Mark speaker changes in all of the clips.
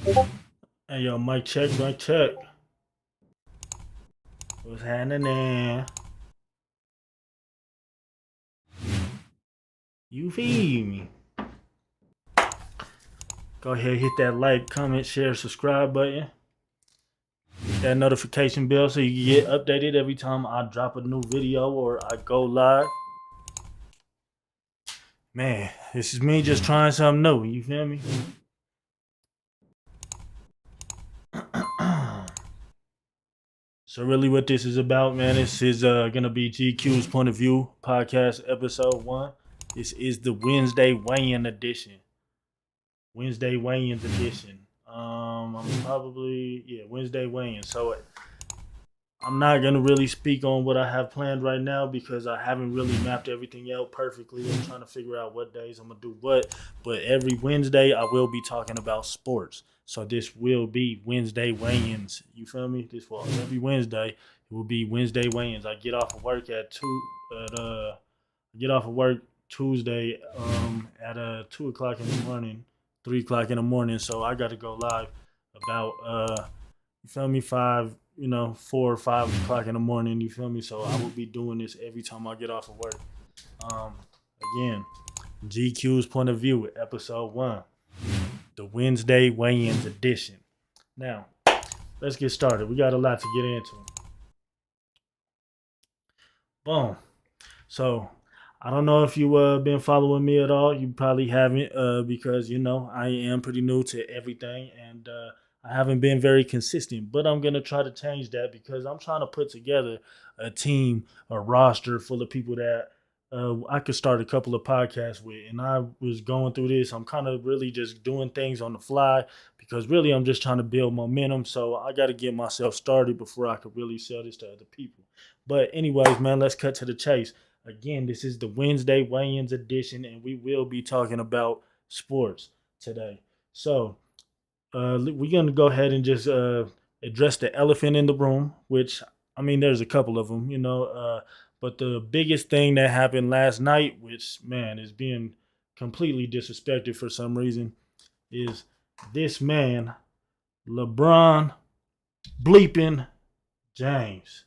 Speaker 1: Hey, yo, mic check, mic check. What's happening? You feel me? Go ahead, hit that like, comment, share, subscribe button. Hit that notification bell so you can get updated every time I drop a new video or I go live. Man, this is me just trying something new. You feel me? So really what this is about, man, this is going to be GQ's Point of View podcast episode 1. This is the Wednesday weigh-in edition. Wednesday weigh-ins edition. Wednesday weigh-in. So I'm not gonna really speak on what I have planned right now because I haven't really mapped everything out perfectly. I'm trying to figure out what days I'm gonna do what. But every Wednesday I will be talking about sports. So this will be Wednesday weigh-ins. You feel me? Every Wednesday it will be Wednesday weigh-ins. I get off of work Tuesday at 2 o'clock in the morning. 3 o'clock in the morning, so I got to go live about 4 or 5 o'clock in the morning. You feel me? So I will be doing this every time I get off of work. Again, GQ's Point of View, episode 1, the Wednesday weigh-ins edition. Now, let's get started. We got a lot to get into. Boom. So I don't know if you been following me at all. You probably haven't because, I am pretty new to everything and I haven't been very consistent. But I'm going to try to change that because I'm trying to put together a team, a roster full of people that I could start a couple of podcasts with. And I was going through this. I'm kind of really just doing things on the fly because really I'm just trying to build momentum. So I got to get myself started before I could really sell this to other people. But anyways, man, let's cut to the chase. Again, this is the Wednesday weigh-ins edition, and we will be talking about sports today. So we're going to go ahead and just address the elephant in the room, which, there's a couple of them, but the biggest thing that happened last night, which, man, is being completely disrespected for some reason, is this man, LeBron bleeping James.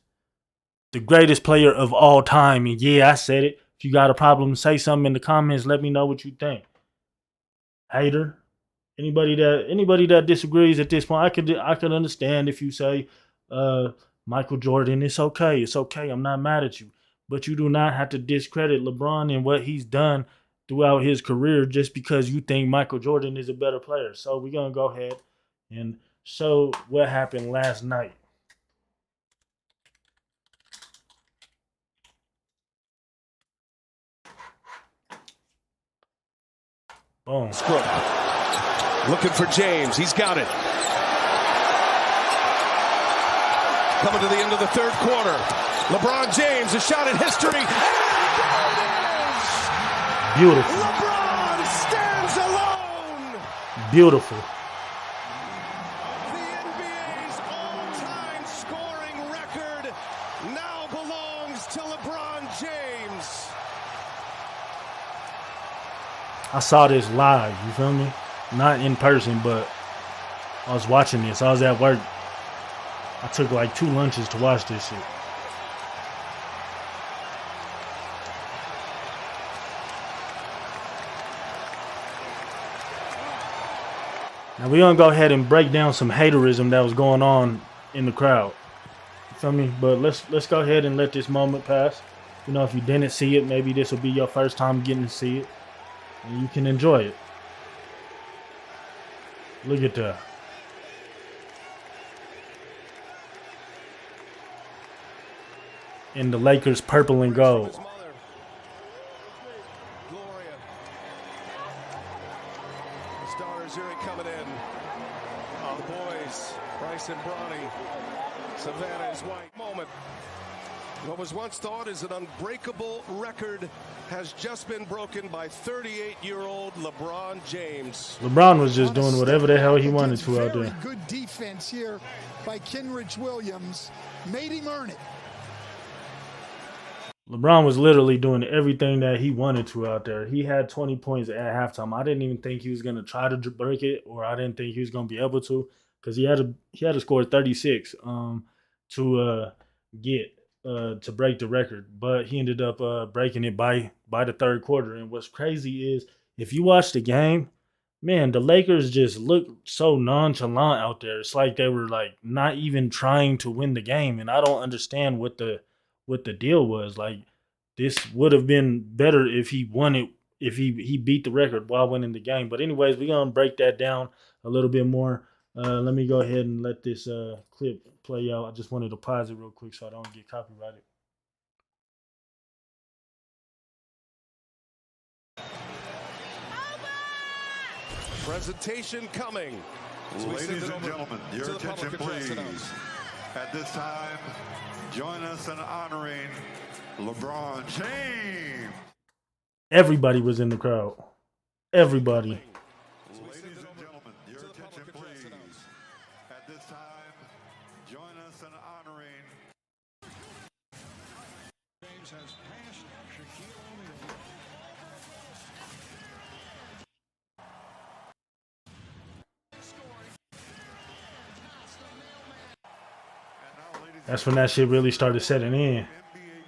Speaker 1: The greatest player of all time. And yeah, I said it. If you got a problem, say something in the comments. Let me know what you think. Hater. Anybody that disagrees at this point, I could understand if you say Michael Jordan. It's okay. It's okay. I'm not mad at you. But you do not have to discredit LeBron and what he's done throughout his career just because you think Michael Jordan is a better player. So we're gonna go ahead and show what happened last night. Boom.
Speaker 2: Looking for James. He's got it. Coming to the end of the third quarter. LeBron James, a shot at history.
Speaker 1: Beautiful.
Speaker 2: LeBron stands alone.
Speaker 1: Beautiful.
Speaker 2: The NBA's all-time scoring record now belongs to LeBron James.
Speaker 1: I saw this live, you feel me? Not in person, but I was watching this. I was at work. I took like 2 lunches to watch this shit. Now we're gonna go ahead and break down some haterism that was going on in the crowd. You feel me? But let's go ahead and let this moment pass. If you didn't see it, maybe this will be your first time getting to see it. And you can enjoy it. Look at that. In the Lakers purple and gold.
Speaker 2: Starters here coming in. The boys, Bryce and Bronny. Savannah is white. Moment. What was once thought as an unbreakable record has just been broken by 38-year-old LeBron James.
Speaker 1: LeBron was just doing whatever the hell he wanted to out there.
Speaker 3: Good defense here by Kenrich Williams made him earn it.
Speaker 1: LeBron was literally doing everything that he wanted to out there. He had 20 points at halftime. I didn't even think he was going to try to break it, or I didn't think he was going to be able to, because he had to score 36 to get to break the record. But he ended up breaking it by the third quarter. And what's crazy is if you watch the game, man, the Lakers just looked so nonchalant out there. It's like they were like not even trying to win the game, and I don't understand what the deal was. Like this would have been better if he won it, if he beat the record while winning the game. But anyways, we're gonna break that down a little bit more. Let me go ahead and let this clip play out. I just wanted to pause it real quick so I don't get copyrighted.
Speaker 2: Presentation coming.
Speaker 3: Ladies and gentlemen, your attention please. At this time, join us in honoring LeBron James.
Speaker 1: Everybody was in the crowd. Everybody.
Speaker 3: Ladies and gentlemen, your attention please. At this time, join us in honoring.
Speaker 4: James has passed Shaquille O'Neal.
Speaker 1: That's when that shit really started setting in.
Speaker 3: NBA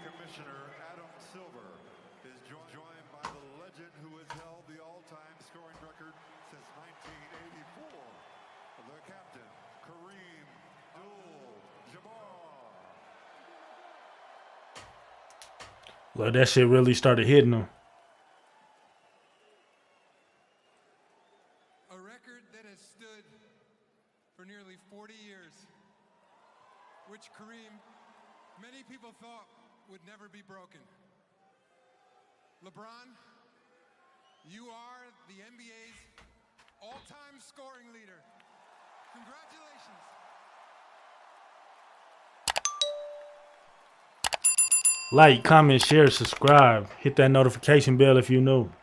Speaker 3: Commissioner Adam Silver is joined by the legend who has held the all-time scoring record since 1984, the captain, Kareem Abdul-Jabbar.
Speaker 1: Well, that shit really started hitting him.
Speaker 5: A record that has stood for nearly 40 years, which Kareem, many people thought would never be broken. LeBron, you are the NBA's all-time scoring leader. Congratulations.
Speaker 1: Like, comment, share, subscribe. Hit that notification bell if you new.
Speaker 3: The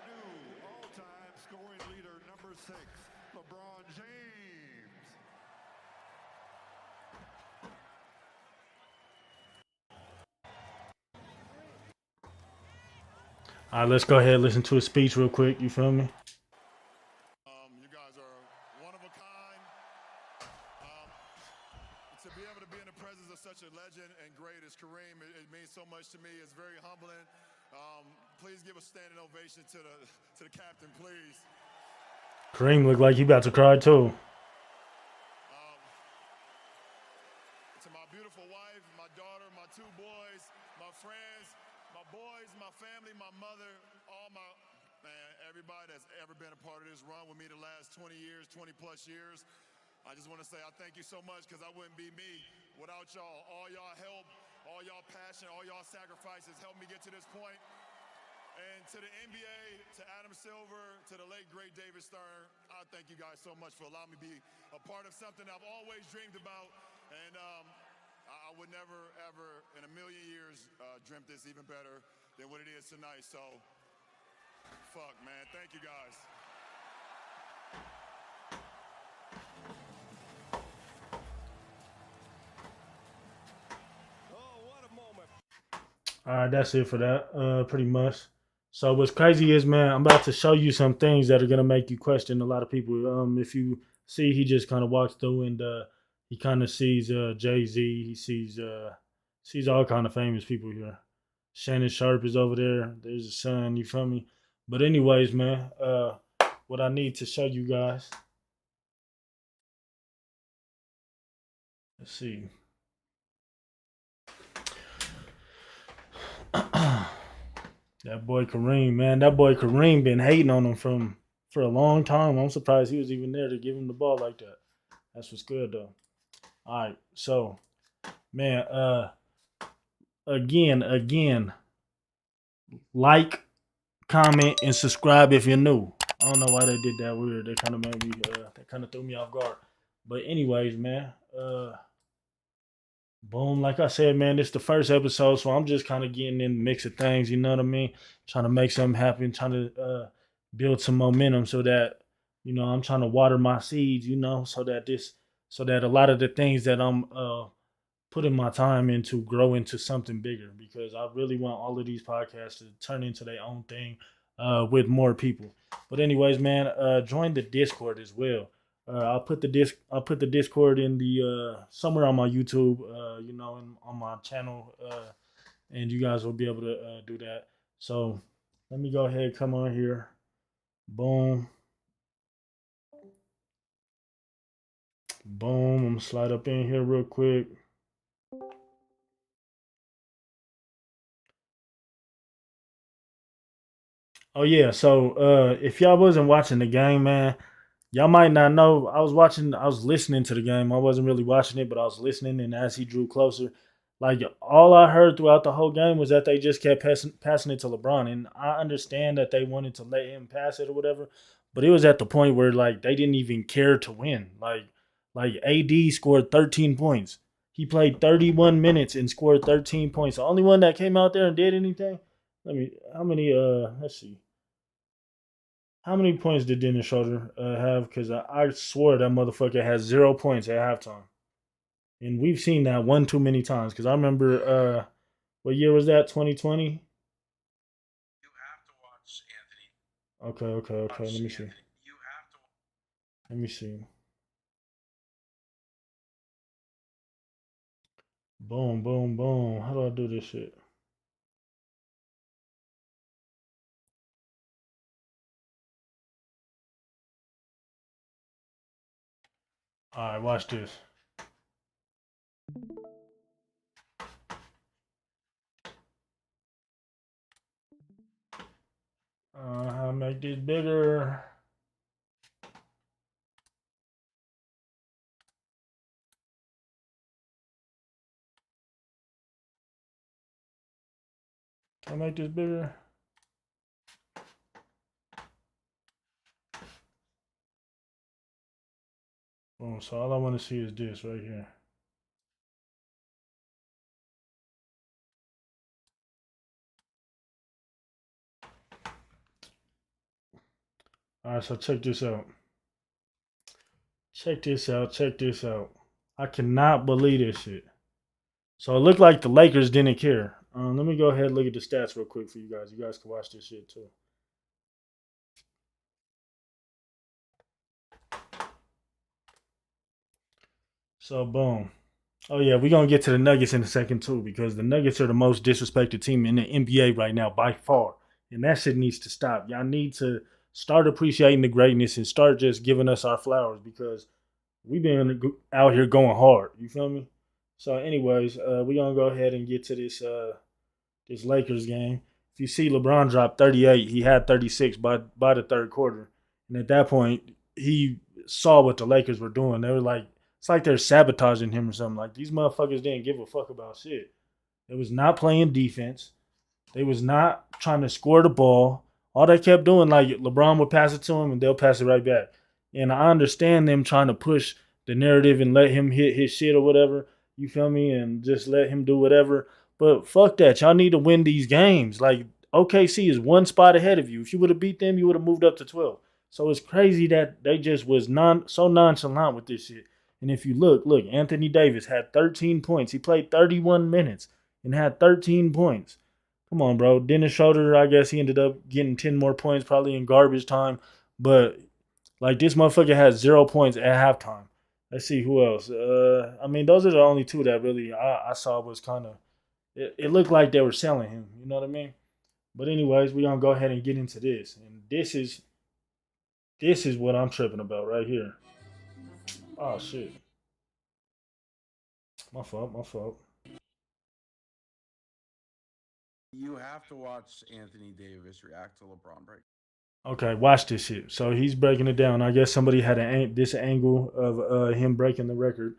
Speaker 3: new all-time scoring leader, number 6, LeBron James.
Speaker 1: All right, let's go ahead and listen to his speech real quick. You feel me?
Speaker 6: You guys are one of a kind. To be able to be in the presence of such a legend and great as Kareem, it means so much to me. It's very humbling. Please give a standing ovation to the captain, please.
Speaker 1: Kareem looked like he about to cry too.
Speaker 6: To my beautiful wife, my daughter, my 2 boys, my friends, my boys, my family, my mother, everybody that's ever been a part of this run with me the last 20 years, 20 plus years. I just want to say I thank you so much because I wouldn't be me without y'all. All y'all help, all y'all passion, all y'all sacrifices helped me get to this point. And to the NBA, to Adam Silver, to the late, great David Stern, I thank you guys so much for allowing me to be a part of something I've always dreamed about. And I would never, ever in a million years dreamt this even better than what it is tonight. So, fuck, man. Thank you, guys.
Speaker 2: Oh, what a moment.
Speaker 1: All right, that's it for that. Pretty much. So what's crazy is, man, I'm about to show you some things that are gonna make you question a lot of people. If you see, he just kind of walks through and he kind of sees Jay-Z. He sees all kind of famous people here. Shannon Sharp is over there. There's his son. You feel me? But anyways, man, what I need to show you guys. Let's see. That boy Kareem, man. That boy Kareem been hating on him for a long time. I'm surprised he was even there to give him the ball like that. That's what's good though. All right, so man, again, like, comment, and subscribe if you're new. I don't know why they did that weird. They kind of made me that kind of threw me off guard. But anyways, man, boom, like I said, man, this is the first episode, so I'm just kind of getting in the mix of things, you know what I mean? Trying to make something happen, trying to build some momentum so that I'm trying to water my seeds, so that a lot of the things that I'm putting my time into grow into something bigger, because I really want all of these podcasts to turn into their own thing with more people. But anyways, man, join the Discord as well. I'll put the Discord in the somewhere on my YouTube, and on my channel, and you guys will be able to do that. So let me go ahead, come on here, boom, boom. I'm gonna slide up in here real quick. Oh yeah, so if y'all wasn't watching the game, man, y'all might not know. I was listening to the game. I wasn't really watching it, but I was listening. And as he drew closer, like all I heard throughout the whole game was that they just kept passing it to LeBron. And I understand that they wanted to let him pass it or whatever, but it was at the point where like they didn't even care to win. Like AD scored 13 points. He played 31 minutes and scored 13 points. The only one that came out there and did anything. How many? Let's see. How many points did Dennis Schroeder have? Because I swore that motherfucker had 0 points at halftime. And we've seen that one too many times. Because I remember, what year was that? 2020? Okay, okay, okay. Let me see. Let me see. Boom, boom, boom. How do I do this shit? All right, watch this. How to make this bigger. Can I make this bigger? Boom. So all I want to see is this right here. All right, so check this out. Check this out. Check this out. I cannot believe this shit. So it looked like the Lakers didn't care. Let me go ahead and look at the stats real quick for you guys. You guys can watch this shit too. So boom. Oh yeah, we're gonna get to the Nuggets in a second too, because the Nuggets are the most disrespected team in the NBA right now by far. And that shit needs to stop. Y'all need to start appreciating the greatness and start just giving us our flowers, because we've been out here going hard. You feel me? So, anyways, we're gonna go ahead and get to this Lakers game. If you see LeBron drop 38, he had 36 by the third quarter. And at that point, he saw what the Lakers were doing. They were like, it's like they're sabotaging him or something. Like these motherfuckers didn't give a fuck about shit. They was not playing defense. They was not trying to score the ball. All they kept doing, like LeBron would pass it to him and they'll pass it right back. And I understand them trying to push the narrative and let him hit his shit or whatever. You feel me? And just let him do whatever. But fuck that. Y'all need to win these games. Like OKC is one spot ahead of you. If you would have beat them, you would have moved up to 12. So it's crazy that they just was so nonchalant with this shit. And if you look, Anthony Davis had 13 points. He played 31 minutes and had 13 points. Come on, bro. Dennis Schroeder, I guess he ended up getting 10 more points probably in garbage time. But, like, this motherfucker has 0 points at halftime. Let's see who else. Those are the only two that really I saw was kind of, it looked like they were selling him. You know what I mean? But anyways, we're going to go ahead and get into this. And this is what I'm tripping about right here. Oh, shit. My fault, my fault.
Speaker 7: You have to watch Anthony Davis react to LeBron break.
Speaker 1: Okay, watch this shit. So he's breaking it down. I guess somebody had this angle of him breaking the record.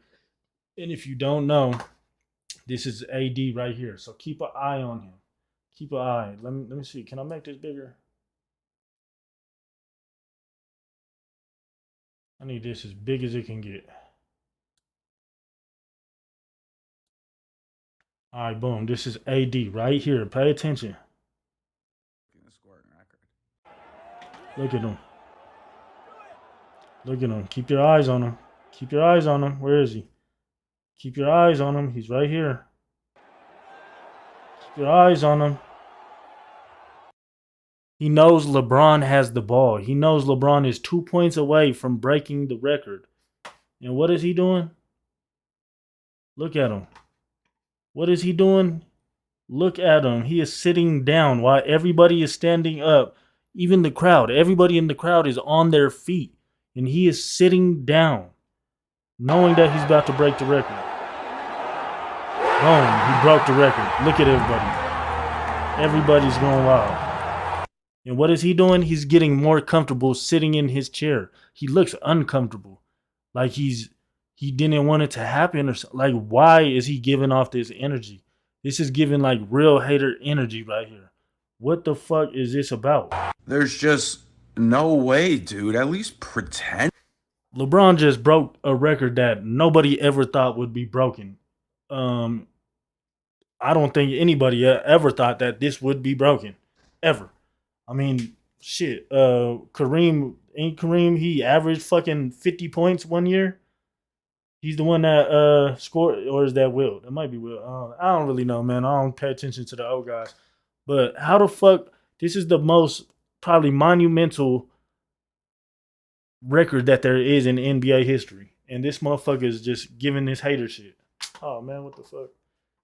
Speaker 1: And if you don't know, this is AD right here. So keep an eye on him. Keep an eye. Let me see. Can I make this bigger? I need this as big as it can get. All right, boom. This is AD right here. Pay attention. Look at him. Look at him. Keep your eyes on him. Keep your eyes on him. Where is he? Keep your eyes on him. He's right here. Keep your eyes on him. He knows LeBron has the ball. He knows LeBron is 2 points away from breaking the record. And what is he doing? Look at him. What is he doing? Look at him. He is sitting down while everybody is standing up. Even the crowd. Everybody in the crowd is on their feet. And he is sitting down, knowing that he's about to break the record. Boom. He broke the record. Look at everybody. Everybody's going wild. And what is he doing? He's getting more comfortable sitting in his chair. He looks uncomfortable. Like he didn't want it to happen or something. Like, why is he giving off this energy? This is giving like real hater energy right here. What the fuck is this about?
Speaker 7: There's just no way, dude. At least pretend.
Speaker 1: LeBron just broke a record that nobody ever thought would be broken. I don't think anybody ever thought that this would be broken. Ever. I mean, shit. Kareem, he averaged fucking 50 points one year. He's the one that scored, or is that Will? That might be Will. I don't really know, man. I don't pay attention to the old guys. But how the fuck? This is the most probably monumental record that there is in NBA history. And this motherfucker is just giving this hater shit. Oh, man, what the fuck?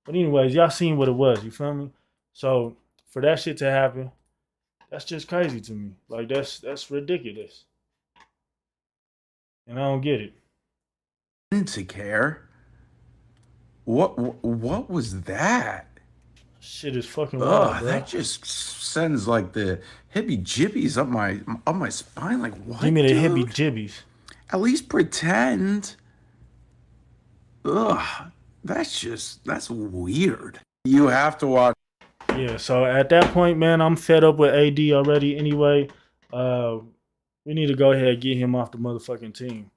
Speaker 1: But anyways, y'all seen what it was. You feel me? So for that shit to happen, that's just crazy to me. Like, that's ridiculous. And I don't get it.
Speaker 7: To care. What was that?
Speaker 1: Shit is fucking wild,
Speaker 7: Ugh,
Speaker 1: bro.
Speaker 7: that just sends like the hippie jibbies up my spine. Like, what?
Speaker 1: Give me the
Speaker 7: dude?
Speaker 1: hippie jibbies.
Speaker 7: At least pretend. Ugh, that's weird. You have to watch.
Speaker 1: Yeah, so at that point, man, I'm fed up with AD already anyway. We need to go ahead and get him off the motherfucking team.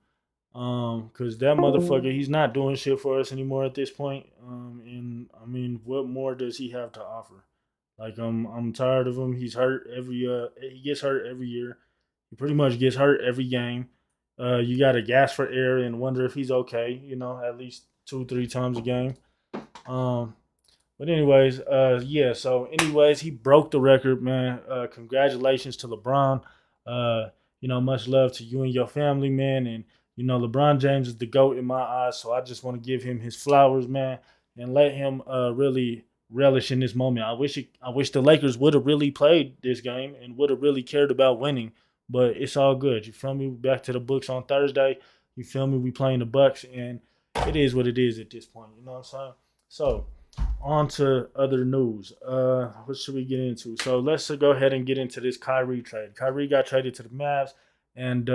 Speaker 1: Cause that motherfucker, he's not doing shit for us anymore at this point. And I mean, what more does he have to offer? Like, I'm tired of him. He's hurt he gets hurt every year. He pretty much gets hurt every game. You got to gas for air and wonder if he's okay, at least 2-3 times a game. But anyways, yeah, so anyways, he broke the record, man. Congratulations to LeBron. Much love to you and your family, man. And LeBron James is the GOAT in my eyes, so I just want to give him his flowers, man, and let him really relish in this moment. I wish the Lakers would have really played this game and would have really cared about winning, but it's all good. You feel me? Back to the books on Thursday. You feel me? We playing the Bucks, and it is what it is at this point. You know what I'm saying? So on to other news. What should we get into? So let's go ahead and get into this Kyrie trade. Kyrie got traded to the Mavs, and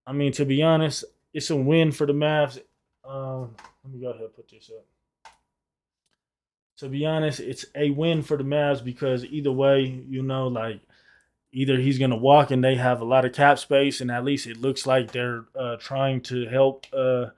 Speaker 1: I mean, to be honest, it's a win for the Mavs. Let me go ahead and put this up. To be honest, it's a win for the Mavs because either way, either he's going to walk and they have a lot of cap space, and at least it looks like they're trying to help, Luka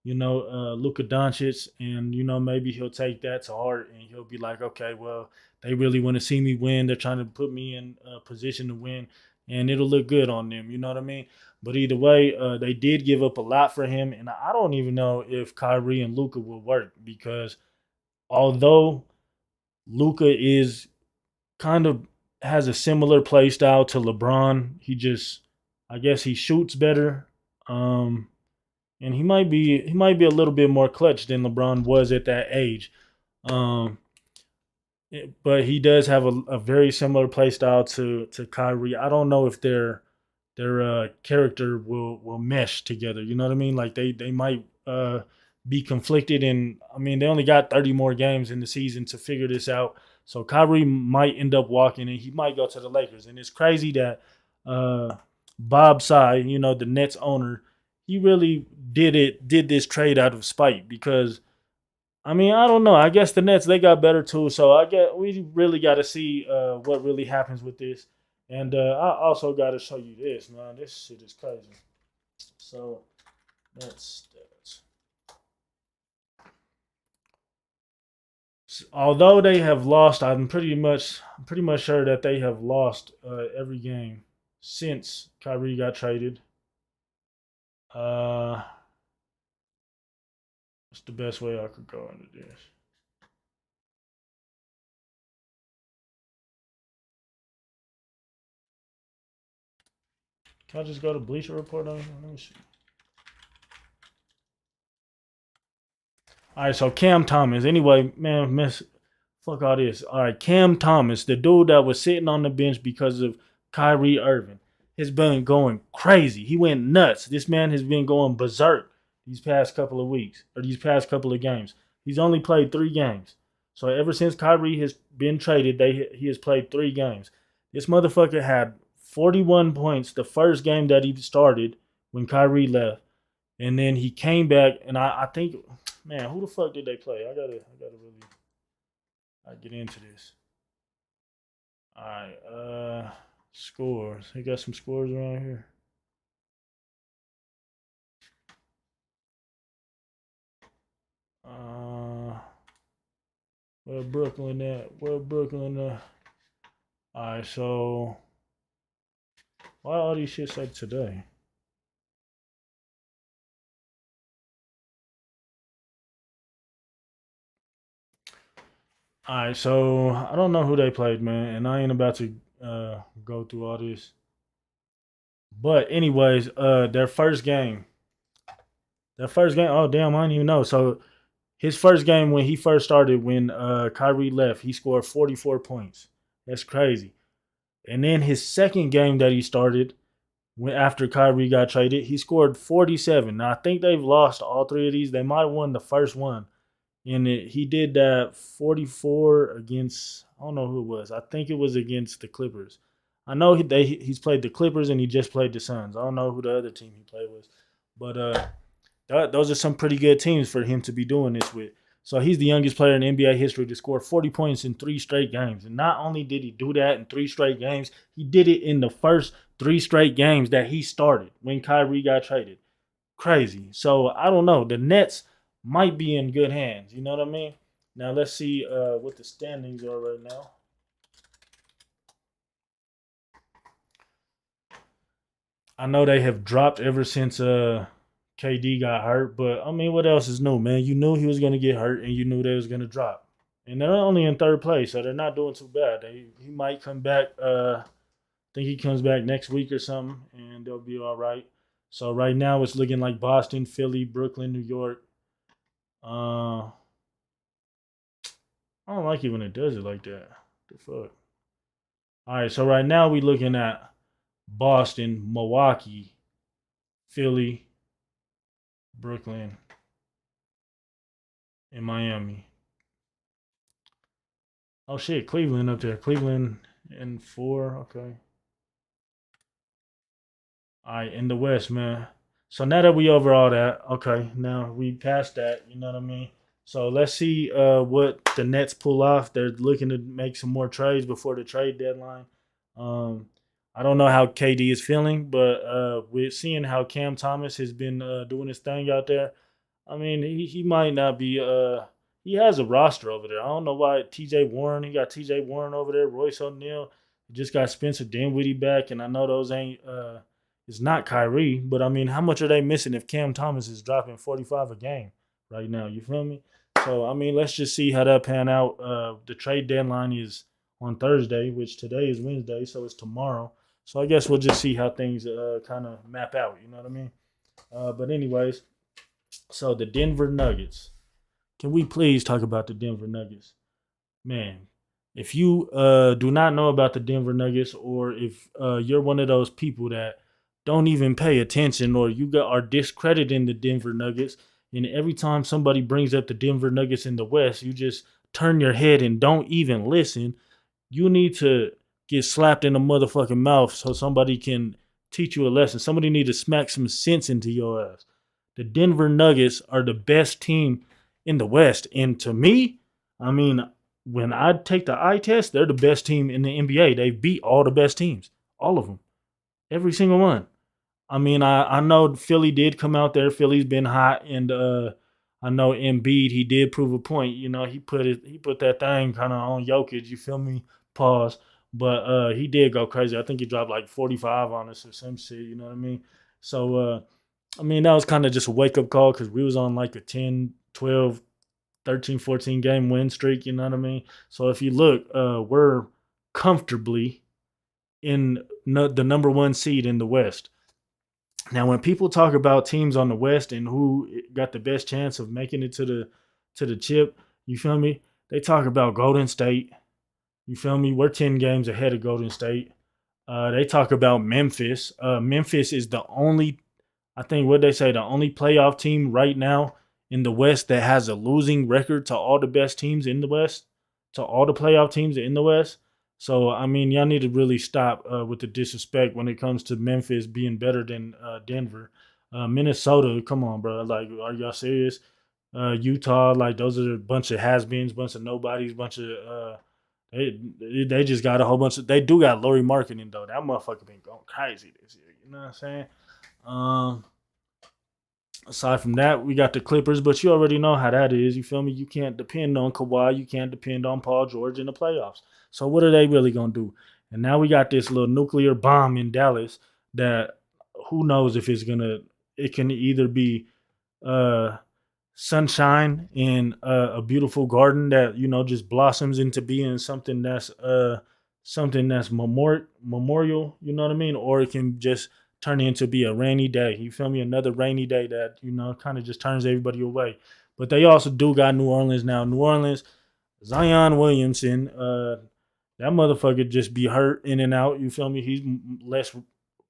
Speaker 1: Doncic, and, maybe he'll take that to heart and he'll be like, okay, well, they really want to see me win. They're trying to put me in a position to win, and it'll look good on them. You know what I mean? But either way, they did give up a lot for him, and I don't even know if Kyrie and Luka will work because although Luka is kind of has a similar play style to LeBron, I guess he shoots better. And he might be a little bit more clutch than LeBron was at that age. But he does have a very similar play style to Kyrie. I don't know if their character will mesh together. You know what I mean? Like they might be conflicted, and I mean they only got 30 more games in the season to figure this out. So Kyrie might end up walking, and he might go to the Lakers. And it's crazy that Bob Sy, the Nets owner, he really did this trade out of spite because, I mean, I don't know. I guess the Nets, they got better too. So I guess we really got to see what really happens with this. And I also got to show you this, man. This shit is crazy. So that's although they have lost, I'm pretty much sure that they have lost every game since Kyrie got traded. Uh, what's the best way I could go into this? Can I just go to Bleacher Report on? Let me see. All right, so Cam Thomas. Anyway, man, fuck all this. All right, Cam Thomas, the dude that was sitting on the bench because of Kyrie Irving, has been going crazy. He went nuts. This man has been going berserk these past couple of weeks or these past couple of games. He's only played 3 games. So ever since Kyrie has been traded, he has played 3 games. This motherfucker had 41 points the first game that he started when Kyrie left. And then he came back, and I think, man, who the fuck did they play? I gotta really get into this. All right, scores. They got some scores around here. Uh, where Brooklyn at? Where Brooklyn at? All right, so why all these shits like today? All right, so I don't know who they played, man, and I ain't about to go through all this. But anyways, their first game. Oh damn, I didn't even know. So his first game when he first started, when Kyrie left, he scored 44 points. That's crazy. And then his second game that he started, when after Kyrie got traded, he scored 47. Now I think they've lost all 3 of these. They might have won the first one. And he did that 44 against, I don't know who it was. I think it was against the Clippers. I know he's played the Clippers and he just played the Suns. I don't know who the other team he played with. But those are some pretty good teams for him to be doing this with. So he's the youngest player in NBA history to score 40 points in 3 straight games. And not only did he do that in 3 straight games, he did it in the first 3 straight games that he started when Kyrie got traded. Crazy. So I don't know. The Nets might be in good hands. You know what I mean? Now let's see what the standings are right now. I know they have dropped ever since KD got hurt, but I mean, what else is new, man? You knew he was going to get hurt, and you knew they was going to drop, and they're only in third place, so they're not doing too bad. He might come back. I think he comes back next week or something, and they'll be all right. So right now it's looking like Boston, Philly, Brooklyn, New York. I don't like it when it does it like that. The fuck. All right, so right now we looking at Boston, Milwaukee, Philly, Brooklyn, and Miami. Oh shit, Cleveland up there. Cleveland in 4. Okay. All right, in the West, man. So now that we over all that, okay, now we passed that. You know what I mean? So let's see what the Nets pull off. They're looking to make some more trades before the trade deadline. Um, I don't know how KD is feeling, but we're seeing how Cam Thomas has been doing his thing out there. I mean, he might not be. He has a roster over there. I don't know why T.J. Warren. He got T.J. Warren over there. Royce O'Neal. He just got Spencer Dinwiddie back, and I know those ain't. It's not Kyrie, but I mean, how much are they missing if Cam Thomas is dropping 45 a game right now? You feel me? So I mean, let's just see how that pan out. The trade deadline is on Thursday, which today is Wednesday, so it's tomorrow. So I guess we'll just see how things kind of map out. You know what I mean? But anyways, so the Denver Nuggets. Can we please talk about the Denver Nuggets? Man, if you do not know about the Denver Nuggets, or if you're one of those people that don't even pay attention, or are discrediting the Denver Nuggets, and every time somebody brings up the Denver Nuggets in the West, you just turn your head and don't even listen, you need to get slapped in the motherfucking mouth so somebody can teach you a lesson. Somebody need to smack some sense into your ass. The Denver Nuggets are the best team in the West. And to me, I mean, when I take the eye test, they're the best team in the NBA. They beat all the best teams, all of them, every single one. I mean, I know Philly did come out there. Philly's been hot, and I know Embiid, he did prove a point. You know, he put that thing kind of on Jokic. You feel me? Pause. But he did go crazy. I think he dropped like 45 on us or some shit. You know what I mean? So I mean, that was kind of just a wake up call because we was on like a 10, 12, 13, 14 game win streak. You know what I mean? So if you look, we're comfortably in the number one seed in the West. Now, when people talk about teams on the West and who got the best chance of making it to the chip, you feel me? They talk about Golden State. You feel me? We're 10 games ahead of Golden State. They talk about Memphis. Memphis is the only, I think, what they say, the only playoff team right now in the West that has a losing record to all the best teams in the West, to all the playoff teams in the West. So, I mean, y'all need to really stop with the disrespect when it comes to Memphis being better than Denver. Minnesota, come on, bro. Like, are y'all serious? Utah, like, those are a bunch of has-beens, bunch of nobodies, bunch of they just got a whole bunch of. They do got Laurie marketing though. That motherfucker been going crazy this year. You know what I'm saying? Um, Aside from that, we got the Clippers, but you already know how that is. You feel me? You can't depend on Kawhi. You can't depend on Paul George in the playoffs. So what are they really gonna do? And now we got this little nuclear bomb in Dallas that who knows if it's gonna. It can either be uh sunshine in a beautiful garden that just blossoms into being something that's memorial, you know what I mean, or it can just turn into be a rainy day, you feel me, another rainy day that kind of just turns everybody away. But they also do got New Orleans now. New Orleans, Zion Williamson, that motherfucker just be hurt in and out, you feel me.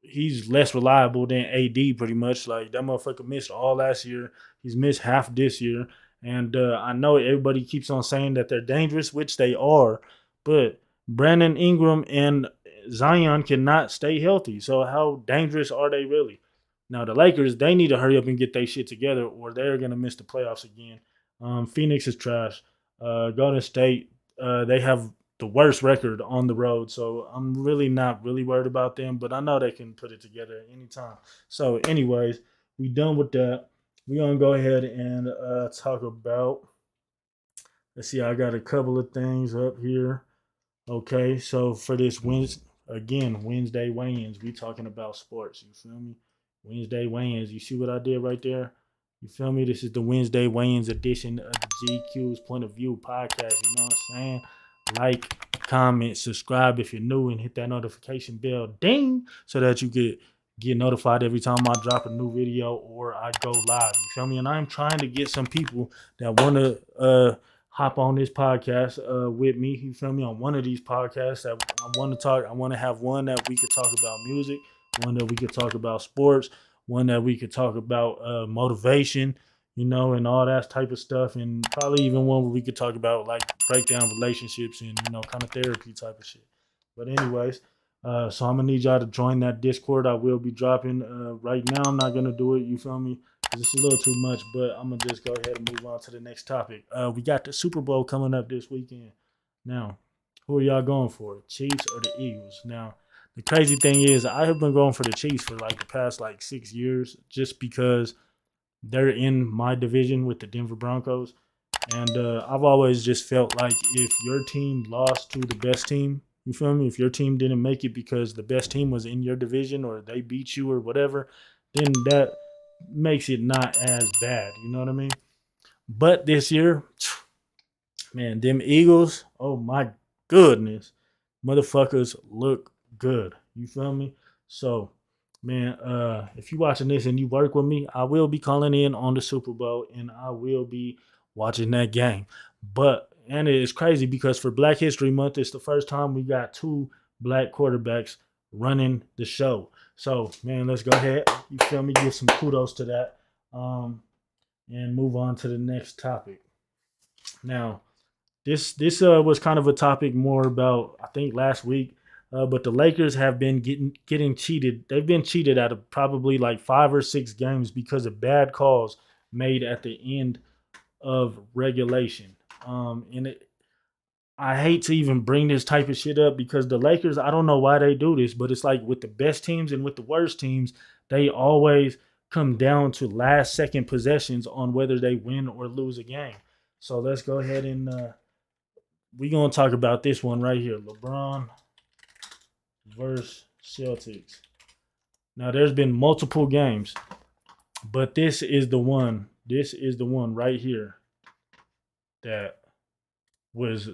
Speaker 1: He's less reliable than AD pretty much. Like that motherfucker missed all last year. He's missed half this year. And I know everybody keeps on saying that they're dangerous, which they are, but Brandon Ingram and Zion cannot stay healthy. So how dangerous are they really? Now the Lakers, they need to hurry up and get their shit together, or they're gonna miss the playoffs again. Phoenix is trash. Golden State, they have the worst record on the road. So I'm really not really worried about them, but I know they can put it together at any time. So, anyways, we done with that. We're gonna go ahead and talk about. Let's see, I got a couple of things up here. Okay, so for this Wednesday weigh-ins, we talking about sports. You feel me? Wednesday weigh-ins. You see what I did right there? You feel me? This is the Wednesday weigh-ins edition of the GQ's Point of View podcast. You know what I'm saying? Like, comment, subscribe if you're new, and hit that notification bell, ding, so that you get notified every time I drop a new video or I go live. You feel me? And I'm trying to get some people that want to hop on this podcast with me. You feel me? On one of these podcasts that I want to talk. I want to have one that we could talk about music, one that we could talk about sports, one that we could talk about motivation, and all that type of stuff, and probably even one where we could talk about like breakdown relationships and kind of therapy type of shit. But anyways, so I'm gonna need y'all to join that Discord. I will be dropping right now. I'm not gonna do it. You feel me? It's a little too much, but I'm gonna just go ahead and move on to the next topic. We got the Super Bowl coming up this weekend. Now, who are y'all going for, Chiefs or the Eagles? Now, the crazy thing is, I have been going for the Chiefs for like the past like 6 years, just because they're in my division with the Denver Broncos, and I've always just felt like if your team lost to the best team, you feel me? If your team didn't make it because the best team was in your division or they beat you or whatever, then that makes it not as bad. You know what I mean? But this year, man, them Eagles, oh my goodness, motherfuckers look good. You feel me? So, man, if you watching this and you work with me, I will be calling in on the Super Bowl and I will be watching that game. And it is crazy because for Black History Month, it's the first time we got two black quarterbacks running the show. So, man, let's go ahead. You feel me? Give some kudos to that. And move on to the next topic. Now, this was kind of a topic more about, I think, last week. But the Lakers have been getting cheated. They've been cheated out of probably like 5 or 6 games because of bad calls made at the end of regulation. I hate to even bring this type of shit up because the Lakers, I don't know why they do this, but it's like with the best teams and with the worst teams, they always come down to last second possessions on whether they win or lose a game. So let's go ahead and we're going to talk about this one right here. LeBron versus Celtics. Now, there's been multiple games But this is the one. This is the one right here that was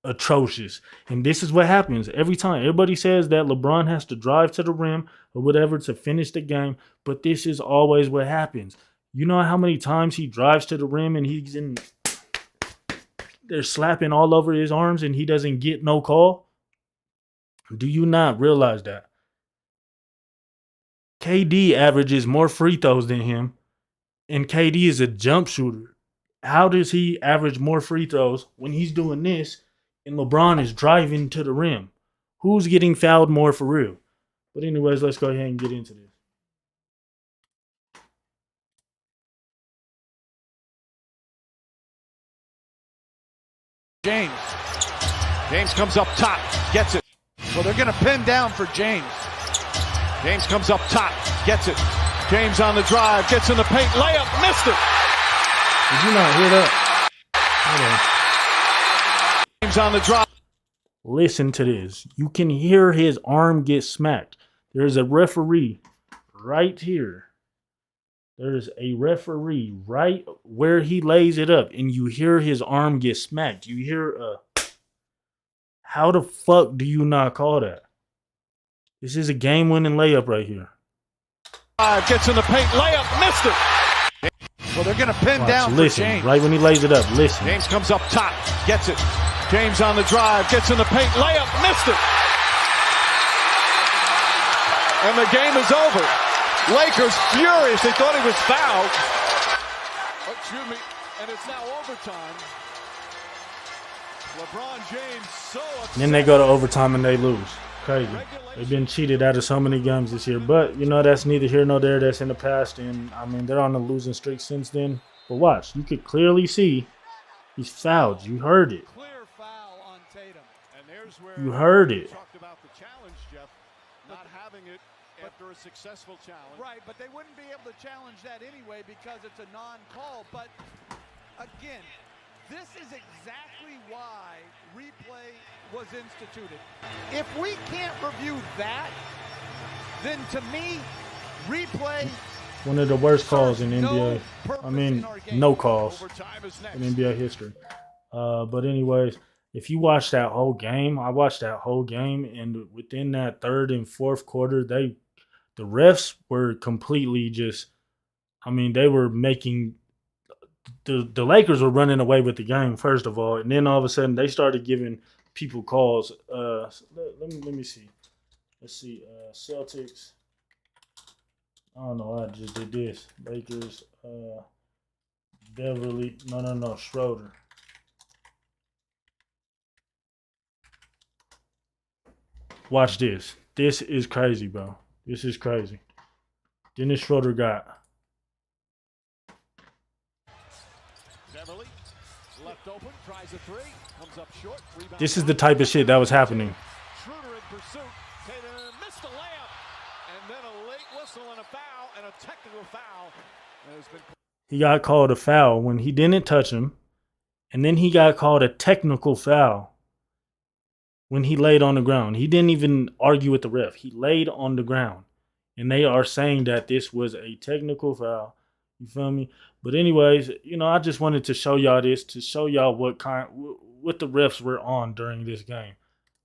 Speaker 1: atrocious. And this is what happens every time. Everybody says that LeBron has to drive to the rim or whatever to finish the game, but this is always what happens. You know how many times he drives to the rim and they're slapping all over his arms and he doesn't get no call? Do you not realize that? KD averages more free throws than him, and KD is a jump shooter. How does he average more free throws when he's doing this and LeBron is driving to the rim? Who's getting fouled more for real? But anyways, let's go ahead and get into this.
Speaker 8: James comes up top, gets it. Well, they're going to pin down for James. James comes up top, gets it. James on the drive, gets in the paint, layup, missed it.
Speaker 1: Did you not hear that? Hold on.
Speaker 8: James on the drive.
Speaker 1: Listen to this. You can hear his arm get smacked. There's a referee right here. There's a referee right where he lays it up, and you hear his arm get smacked. You hear how the fuck do you not call that? This is a game-winning layup right here.
Speaker 8: Gets in the paint, layup, missed it. Well, they're going to pin down for
Speaker 1: listen,
Speaker 8: James.
Speaker 1: Right when he lays it up, listen.
Speaker 8: James comes up top, gets it. James on the drive, gets in the paint, layup, missed it. And the game is over. Lakers furious. They thought he was fouled.
Speaker 2: Excuse me. And it's now overtime. LeBron James so upset.
Speaker 1: And then they go to overtime and they lose. Crazy. They've been cheated out of so many games this year. But, you know, that's neither here nor there. That's in the past. And, I mean, they're on a losing streak since then. But watch. You could clearly see he's fouled. You heard it.
Speaker 5: Clear foul on Tatum.
Speaker 2: And there's where
Speaker 1: You heard it.
Speaker 2: we talked about the challenge, Jeff. Not having it after a successful challenge.
Speaker 5: Right, but they wouldn't be able to challenge that anyway because it's a non-call. But again, this is exactly why replay was instituted. If we can't review that, then to me, replay
Speaker 1: One of the worst calls in
Speaker 5: serves
Speaker 1: NBA.
Speaker 5: purpose
Speaker 1: I mean,
Speaker 5: in our game.
Speaker 1: no calls
Speaker 2: Overtime is next.
Speaker 1: in NBA history. But anyways, if you watch that whole game, I watched that whole game, and within that third and fourth quarter, the refs were completely just, I mean, they were making the Lakers were running away with the game, first of all, and then all of a sudden they started giving people calls. Let me see. Let's see. Celtics. I don't know. I just did this. Lakers. Beverly. No. Schroeder. Watch this. This is crazy, bro. This is crazy. Dennis Schroeder got.
Speaker 2: Beverly left open, tries a three, comes up short. Rebound.
Speaker 1: This is the type of shit that was happening.
Speaker 2: Schroeder in pursuit. Tatum missed the layup, and then a late whistle and a foul, and a technical foul has been.
Speaker 1: He got called a foul when he didn't touch him, and then he got called a technical foul when he laid on the ground. He didn't even argue with the ref. He laid on the ground, and they are saying that this was a technical foul. You feel me? But anyways, you know, I just wanted to show y'all this to show y'all what the refs were on during this game.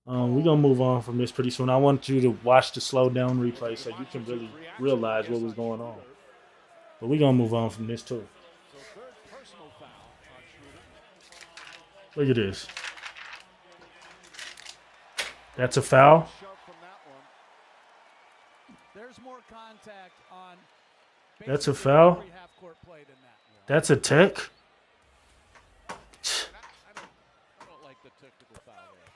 Speaker 1: We're gonna move on from this pretty soon. I want you to watch the slow down replay so you can really realize what was going on. But we're gonna move on from this too. Look at this. That's a foul.
Speaker 5: there's more contact on.
Speaker 1: That's a foul.
Speaker 5: every half-court play than that.
Speaker 1: That's a tech.
Speaker 5: I don't like the technical foul there.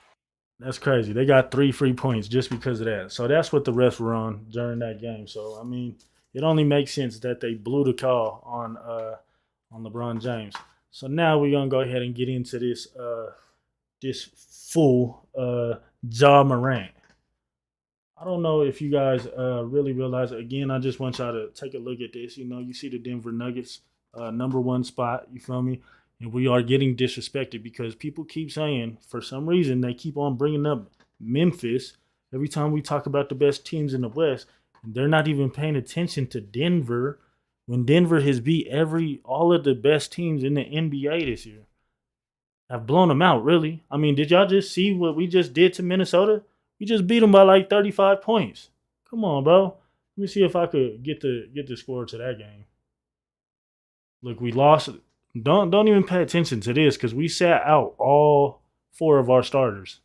Speaker 1: That's crazy. They got 3 free points just because of that. So that's what the refs were on during that game. So I mean, it only makes sense that they blew the call on LeBron James. So now we're gonna go ahead and get into this fool Ja Morant. I don't know if you guys really realize. Again, I just want y'all to take a look at this. You know, you see the Denver Nuggets #1 spot. You feel me? And we are getting disrespected because people keep saying, for some reason, they keep on bringing up Memphis every time we talk about the best teams in the West. And they're not even paying attention to Denver, when Denver has beat all of the best teams in the NBA this year. Have blown them out, really. I mean, did y'all just see what we just did to Minnesota? We just beat them by like 35 points. Come on, bro. Let me see if I could get the score to that game. Look, we lost. Don't even pay attention to this because we sat out all 4 of our starters.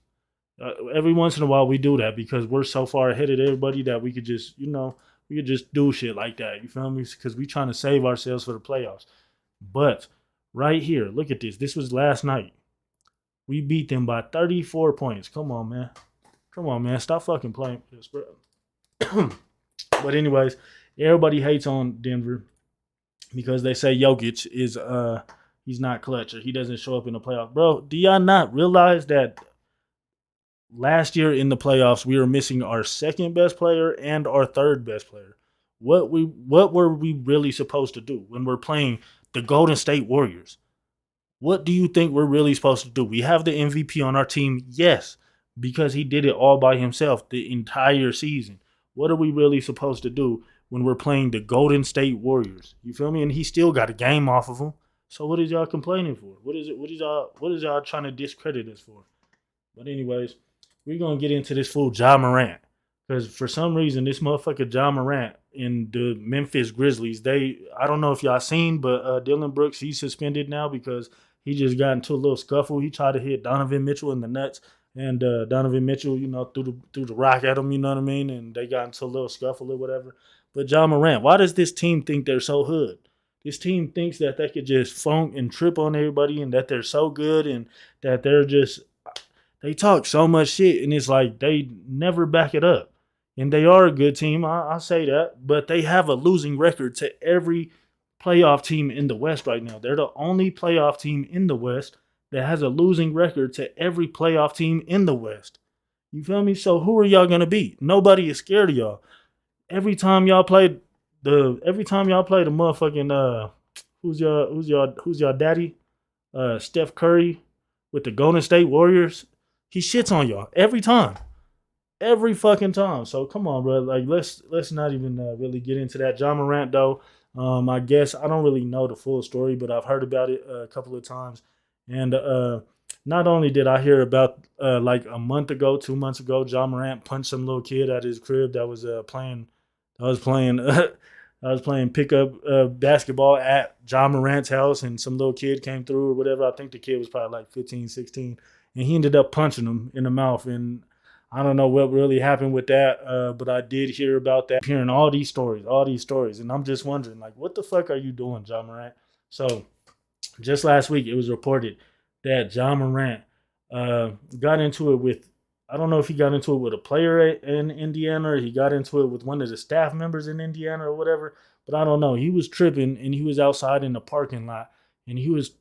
Speaker 1: Every once in a while we do that because we're so far ahead of everybody that we could just, we could just do shit like that. You feel me? Because we trying to save ourselves for the playoffs. But right here, look at this. This was last night. We beat them by 34 points. Come on, man. Come on, man. Stop fucking playing with this, bro. But anyways, everybody hates on Denver because they say Jokic is he's not clutch or he doesn't show up in the playoffs. Bro, do y'all not realize that last year in the playoffs we were missing our second best player and our third best player? What were we really supposed to do when we're playing the Golden State Warriors? What do you think we're really supposed to do? We have the MVP on our team, yes, because he did it all by himself the entire season. What are we really supposed to do when we're playing the Golden State Warriors? You feel me? And he still got a game off of them. So what is y'all complaining for? What is y'all trying to discredit us for? But anyways, we're gonna get into this fool Ja Morant. Because for some reason, this motherfucker Ja Morant in the Memphis Grizzlies, I don't know if y'all seen, but Dylan Brooks, he's suspended now because he just got into a little scuffle. He tried to hit Donovan Mitchell in the nuts. And Donovan Mitchell, threw the rock at him, you know what I mean? And they got into a little scuffle or whatever. But Ja Morant, why does this team think they're so hood? This team thinks that they could just funk and trip on everybody and that they're so good and that they talk so much shit and it's like they never back it up. And they are a good team, I say that, but they have a losing record to every playoff team in the West right now. They're the only playoff team in the West that has a losing record to every playoff team in the West. You feel me? So who are y'all gonna beat? Nobody is scared of y'all. Every time y'all play the motherfucking who's your daddy? Steph Curry with the Golden State Warriors, he shits on y'all every time. Every fucking time. So come on, bro. Like let's not even really get into that. Ja Morant though, I guess I don't really know the full story, but I've heard about it a couple of times. And not only did I hear about like a month ago, 2 months ago, Ja Morant punched some little kid at his crib that was playing pickup basketball at Ja Morant's house, and some little kid came through or whatever. I think the kid was probably like 15, 16, and he ended up punching him in the mouth. And I don't know what really happened with that, but I did hear about that. Hearing all these stories, and I'm just wondering, like, what the fuck are you doing, Ja Morant? So just last week, it was reported that Ja Morant got into it with, I don't know if he got into it with a player in Indiana or he got into it with one of the staff members in Indiana or whatever, but I don't know. He was tripping and he was outside in the parking lot and he was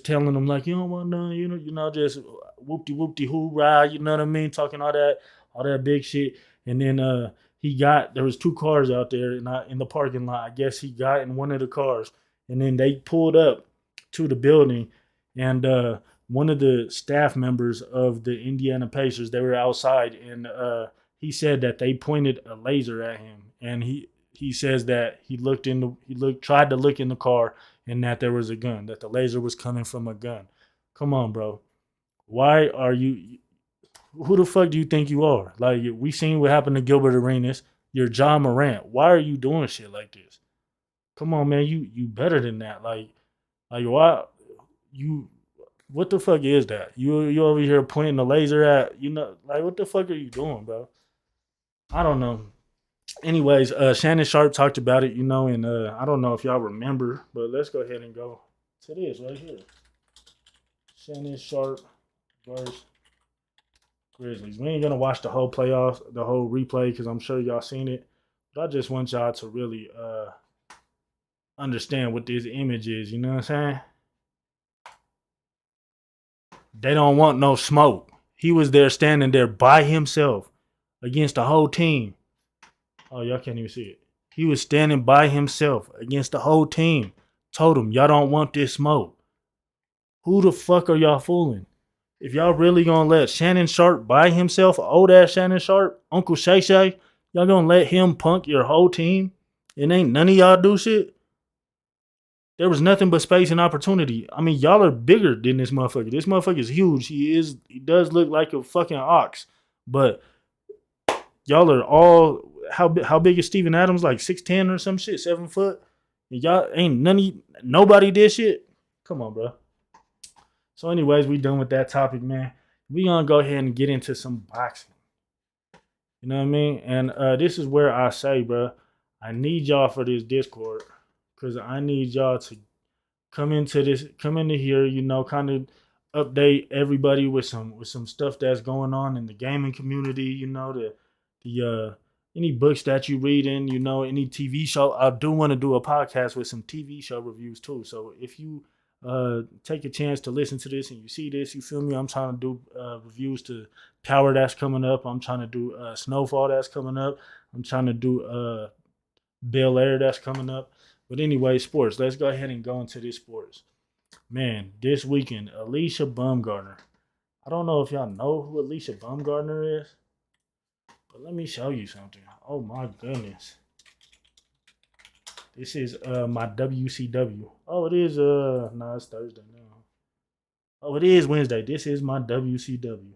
Speaker 1: telling them like, you don't want to, just whoopty hoorah, you know what I mean? Talking all that big shit. And then there was 2 cars out there in the parking lot. I guess he got in one of the cars and then they pulled up to the building, and one of the staff members of the Indiana Pacers, they were outside, and he said that they pointed a laser at him, and he says that he tried to look in the car, and that there was a gun, that the laser was coming from a gun. Come on, bro. Why are you? Who the fuck do you think you are? Like, we seen what happened to Gilbert Arenas. You're Ja Morant. Why are you doing shit like this? Come on, man. You better than that. Like why you? What the fuck is that? You over here pointing a laser at, like, what the fuck are you doing, bro? I don't know. Anyways, Shannon Sharp talked about it, and I don't know if y'all remember, but let's go ahead and go to this right here. Shannon Sharp versus Grizzlies. We ain't gonna watch the whole playoffs, the whole replay, because I'm sure y'all seen it. But I just want y'all to really understand what this image is, you know what I'm saying? They don't want no smoke. He was there standing there by himself against the whole team. Oh, y'all can't even see it. He was standing by himself against the whole team. Told them, y'all don't want this smoke. Who the fuck are y'all fooling? If y'all really gonna let Shannon Sharp by himself, old ass Shannon Sharp, Uncle Shay Shay, y'all gonna let him punk your whole team? And ain't none of y'all do shit? There was nothing but space and opportunity. I mean, y'all are bigger than this motherfucker. This motherfucker is huge. He does look like a fucking ox. But y'all are all how big is Steven Adams? Like 6'10" or some shit, 7 foot. And y'all ain't nobody did shit. Come on, bro. So, anyways, we done with that topic, man. We gonna go ahead and get into some boxing. You know what I mean? And this is where I say, bro, I need y'all for this Discord because I need y'all to come into here, you know, kind of update everybody with some stuff that's going on in the gaming community, you know, the any books that you reading, you know, any TV show. I do want to do a podcast with some TV show reviews too. So if you take a chance to listen to this and you see this, you feel me? I'm trying to do reviews to Power that's coming up. I'm trying to do Snowfall that's coming up. I'm trying to do Bel Air that's coming up. But anyway, sports. Let's go ahead and go into this sports. Man, this weekend, Alicia Baumgartner. I don't know if y'all know who Alicia Baumgartner is, but let me show you something. Oh my goodness. This is my WCW. Oh, it is no, it's Thursday now. Oh, it is Wednesday. This is my WCW.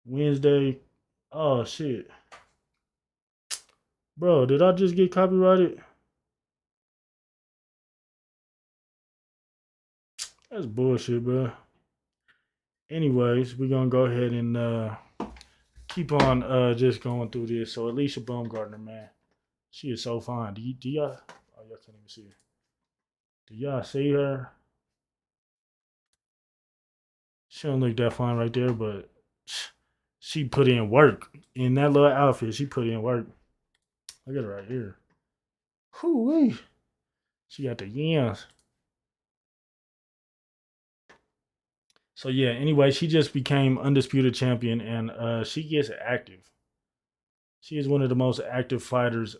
Speaker 1: Wednesday. Oh shit. Bro, did I just get copyrighted? That's bullshit, bro. Anyways, we're gonna go ahead and keep on just going through this. So Alicia Baumgartner, man. She is so fine. Do y'all oh y'all can't even see her. Do y'all see her? She don't look that fine right there, but she put in work. In that little outfit, she put in work. Look at her right here. Whoo-wee. She got the yams. So yeah, anyway, she just became undisputed champion and she gets active. She is one of the most active fighters.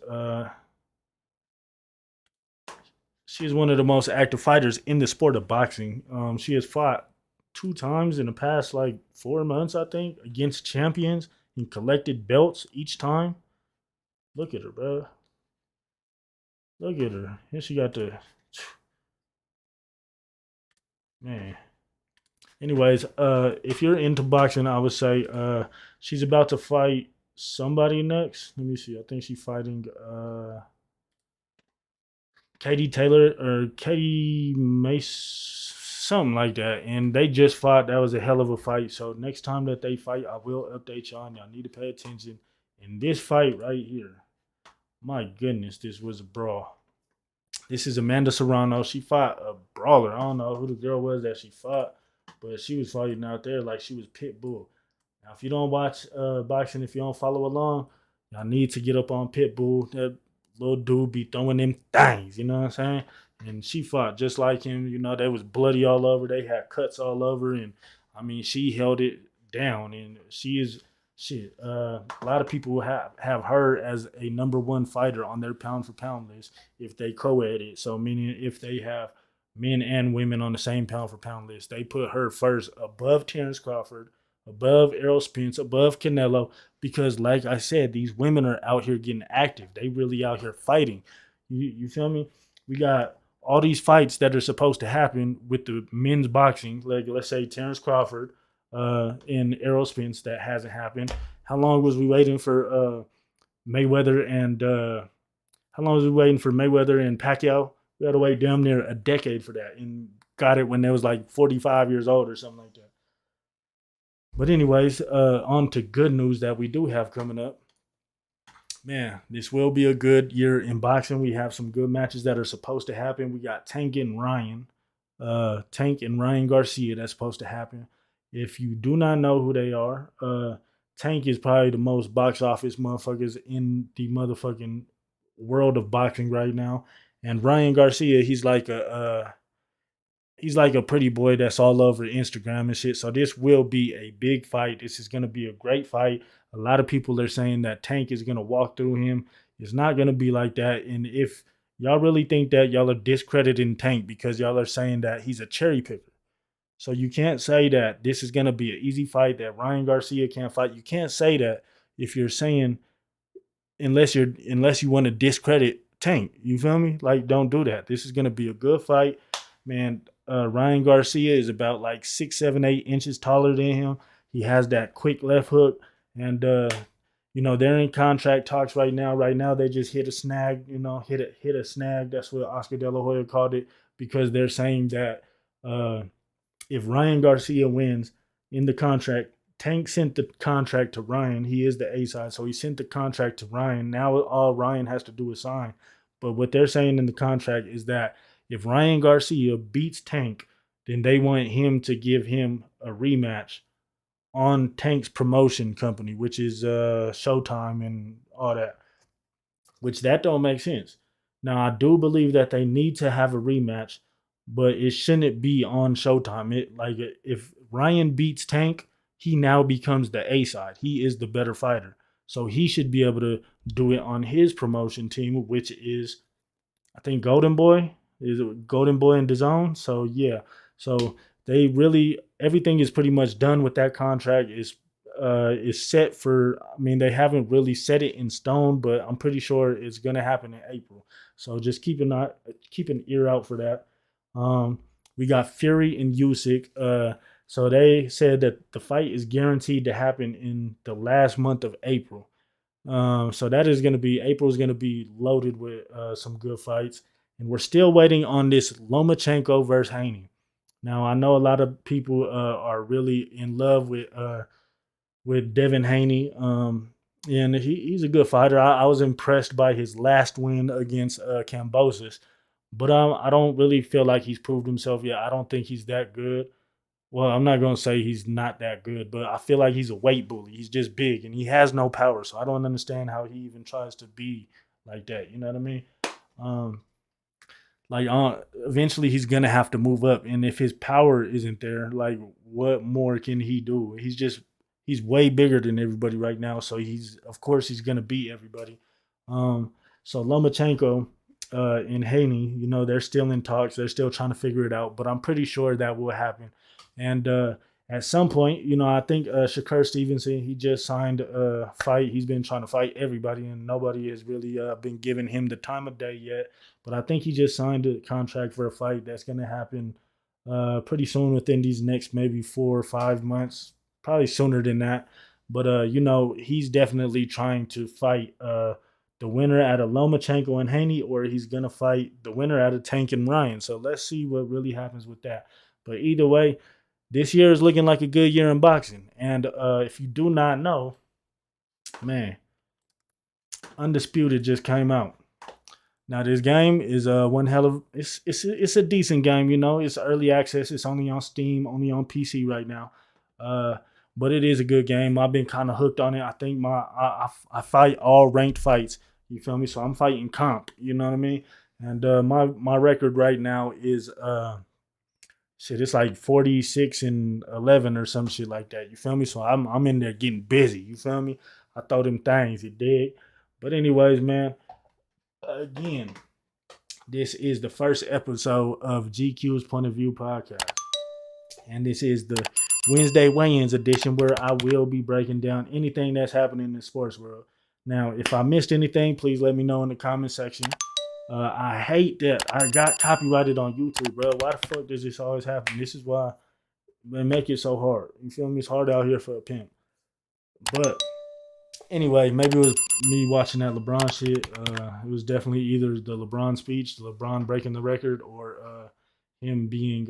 Speaker 1: She is one of the most active fighters in the sport of boxing. She has fought 2 times in the past like 4 months, I think, against champions and collected belts each time. Look at her, bro. Look at her. And she got the man. Anyways, if you're into boxing, I would say she's about to fight somebody next. Let me see. I think she's fighting Katie Taylor or Katie Mace, something like that. And they just fought. That was a hell of a fight. So next time that they fight, I will update y'all. And y'all need to pay attention. In this fight right here, my goodness, this was a brawl. This is Amanda Serrano. She fought a brawler. I don't know who the girl was that she fought, but she was fighting out there like she was Pitbull. Now, if you don't watch boxing, if you don't follow along, y'all need to get up on Pitbull. That little dude be throwing them things, you know what I'm saying? And she fought just like him. You know, they was bloody all over. They had cuts all over. And, I mean, she held it down. And she is, shit, a lot of people have her as a #1 fighter on their pound-for-pound list if they co-ed it. So, meaning if they have men and women on the same pound-for-pound list, they put her first above Terrence Crawford, above Errol Spence, above Canelo, because like I said, these women are out here getting active. They really out here fighting. You feel me? We got all these fights that are supposed to happen with the men's boxing, like let's say Terrence Crawford and Errol Spence, that hasn't happened. How long was we waiting for Mayweather and Pacquiao? We had to wait damn near a decade for that, and got it when they was like 45 years old or something like that. But anyways, on to good news that we do have coming up. Man, this will be a good year in boxing. We have some good matches that are supposed to happen. We got Tank and Ryan Garcia that's supposed to happen. If you do not know who they are, Tank is probably the most box office motherfuckers in the motherfucking world of boxing right now. And Ryan Garcia, he's like a pretty boy that's all over Instagram and shit. So this will be a big fight. This is going to be a great fight. A lot of people are saying that Tank is going to walk through him. It's not going to be like that. And if y'all really think that, y'all are discrediting Tank because y'all are saying that he's a cherry picker. So you can't say that this is going to be an easy fight, that Ryan Garcia can't fight. You can't say that if you're saying, unless you want to discredit Tank. You feel me? Like, don't do that. This is gonna be a good fight, man. Ryan Garcia is about like 6, 7, 8 inches taller than him. He has that quick left hook, and they're in contract talks right now. Right now, they just hit a snag. Hit a snag. That's what Oscar De La Hoya called it, because they're saying that if Ryan Garcia wins in the contract, Tank sent the contract to Ryan. He is the A side, so he sent the contract to Ryan. Now all Ryan has to do is sign. But what they're saying in the contract is that if Ryan Garcia beats Tank, then they want him to give him a rematch on Tank's promotion company, which is Showtime and all that. Which that don't make sense. Now I do believe that they need to have a rematch, but it shouldn't be on Showtime. If Ryan beats Tank, he now becomes the A side. He is the better fighter. So he should be able to do it on his promotion team, which is, I think, Golden Boy. Is it Golden Boy and DAZN? So yeah. So they really, everything is pretty much done with that contract. Is set for, I mean, they haven't really set it in stone, but I'm pretty sure it's gonna happen in April. So just keep an ear out for that. We got Fury and Usyk. So they said that the fight is guaranteed to happen in the last month of April. So that is going to be, April is going to be loaded with some good fights. And we're still waiting on this Lomachenko versus Haney. Now, I know a lot of people are really in love with Devin Haney. And he's a good fighter. I was impressed by his last win against Kambosos. But I don't really feel like he's proved himself yet. I don't think he's that good. Well, I'm not going to say he's not that good, but I feel like he's a weight bully. He's just big, and he has no power. So I don't understand how he even tries to be like that. You know what I mean? Eventually he's going to have to move up. And if his power isn't there, like, what more can he do? He's way bigger than everybody right now. So of course he's going to beat everybody. So Lomachenko and Haney, they're still in talks. They're still trying to figure it out, but I'm pretty sure that will happen. And at some point, I think Shakur Stevenson, he just signed a fight. He's been trying to fight everybody, and nobody has really been giving him the time of day yet. But I think he just signed a contract for a fight that's going to happen pretty soon, within these next maybe 4 or 5 months, probably sooner than that. But, he's definitely trying to fight the winner out of Lomachenko and Haney, or he's going to fight the winner out of Tank and Ryan. So let's see what really happens with that. But either way, this year is looking like a good year in boxing. And if you do not know, man, Undisputed just came out. Now this game is one hell of, it's a decent game. It's early access. It's only on Steam, only on PC right now. But it is a good game. I've been kind of hooked on it. I think I fight all ranked fights. You feel me? So I'm fighting comp. You know what I mean? And my record right now is it's like 46-11 or some shit like that. You feel me? So I'm in there getting busy. You feel me? I throw them things, you dig? But anyways, man, again, this is the first episode of GQ's Point of View podcast. And this is the Wednesday weigh-ins edition, where I will be breaking down anything that's happening in the sports world. Now, if I missed anything, please let me know in the comment section. I hate that I got copyrighted on YouTube, bro. Why the fuck does this always happen? This is why they make it so hard. You feel me? It's hard out here for a pimp. But anyway, maybe it was me watching that LeBron shit. It was definitely either the LeBron speech, the LeBron breaking the record, or him being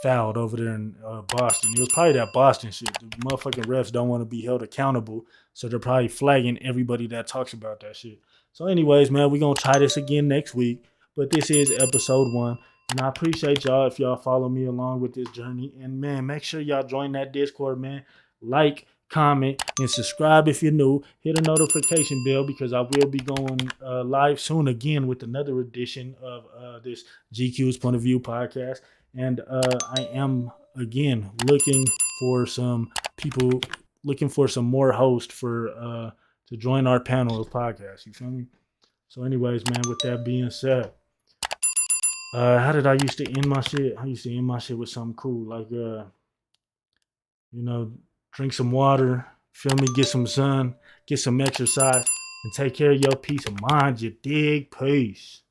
Speaker 1: fouled over there in Boston. It was probably that Boston shit. The motherfucking refs don't want to be held accountable, so they're probably flagging everybody that talks about that shit. So anyways, man, we're going to try this again next week. But this is episode 1. And I appreciate y'all if y'all follow me along with this journey. And, man, make sure y'all join that Discord, man. Like, comment, and subscribe if you're new. Hit a notification bell, because I will be going live soon again with another edition of this GQ's Point of View podcast. And I am, again, looking for some people, looking for some more hosts for to join our panel of podcasts. You feel me? So anyways, man, with that being said, how did I used to end my shit? I used to end my shit with something cool, like, drink some water, feel me, get some sun, get some exercise, and take care of your peace of mind. You dig? Peace.